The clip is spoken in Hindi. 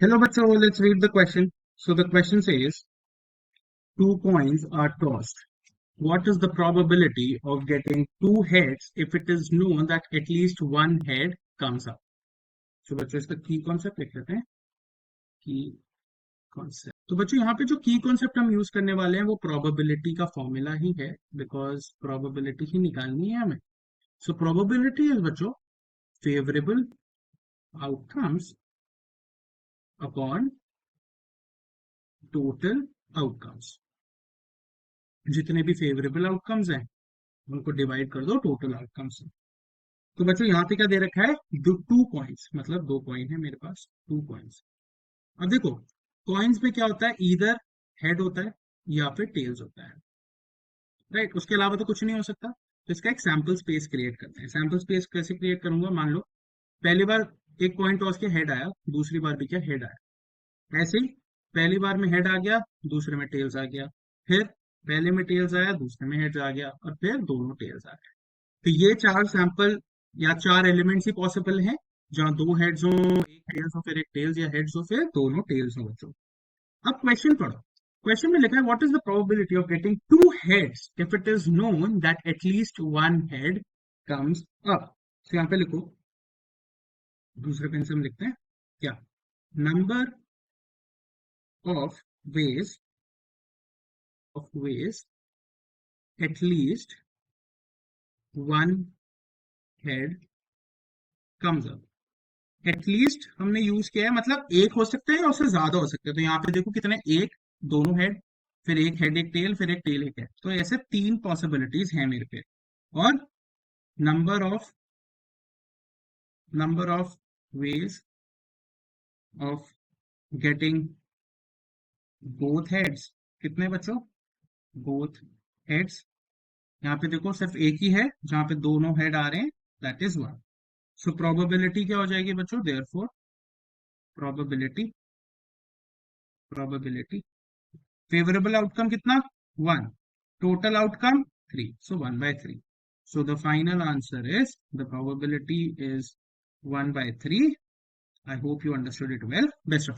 Hello, bachcho. Let's read the question. So the question says, two coins are tossed. What is the probability of getting two heads if it is known that at least one head comes up? So बच्चों इसका की कॉन्सेप्ट लिख लेते हैं. की कॉन्सेप्ट. तो बच्चों यहाँ पे जो की कॉन्सेप्ट हम यूज करने वाले हैं वो प्रोबेबिलिटी का फॉर्मूला ही है, बिकॉज प्रोबेबिलिटी ही निकालनी है हमें. सो प्रोबेबिलिटी इज बच्चों favourable outcomes upon total outcomes. जितने भी फेवरेबल आउटकम्स हैं उनको डिवाइड कर दो टोटल आउटकम्स से. तो बच्चों यहाँ पे क्या दे रखा है, दो टू कॉइन्स, मतलब दो कॉइन है मेरे पास, टू कॉइन्स. अब देखो कॉइन्स में क्या होता है, ईदर हेड होता है या फिर टेल्स होता है, राइट. उसके अलावा तो कुछ नहीं हो सकता. तो इसका एक सैंपल स्पेस क्रिएट करते हैं. सैंपल स्पेस कैसे क्रिएट करूंगा, मान लो पहली बार एक कॉइन टॉस के हेड आया, दूसरी बार भी क्या हेड आया. ऐसे ही पहली बार में हेड आ गया, दूसरे में टेल्स आ गया, फिर पहले में टेल्स आया, दूसरे में हेड आ गया, और फिर दोनों टेल्स आ गए. तो ये चार सैंपल या चार एलिमेंट्स ही पॉसिबल हैं, जहां दो हेड्स हो, एक टेल्स हो, फिर एक टेल्स, या हेड्स हो फिर दोनों टेल्स हो बच्चों. अब क्वेश्चन पढ़ो. क्वेश्चन में लिखा है what is the probability of getting two heads if it is known that at least one head comes up. तो यहाँ पे लिखो, दूसरे पेन से हम लिखते हैं क्या, number of ways at least one head comes up. At least हमने यूज किया है, मतलब एक हो सकता है या उससे ज्यादा हो सकते हैं. तो यहाँ पे देखो कितने, एक, दोनों हेड, फिर एक हेड एक टेल, फिर एक टेल एक हेड. तो ऐसे तीन पॉसिबिलिटीज हैं मेरे पे. और number of ways of getting both heads, कितने बच्चों, बोथ हेड्स. यहाँ पे देखो सिर्फ एक ही है जहां पे दोनों हेड आ रहे हैं, that is one. So probability क्या हो जाएगी बच्चों, therefore probability probability favourable outcome कितना, one, total outcome three, so one by three. So the final answer is, the probability is 1/3. I hope you understood it well. Best of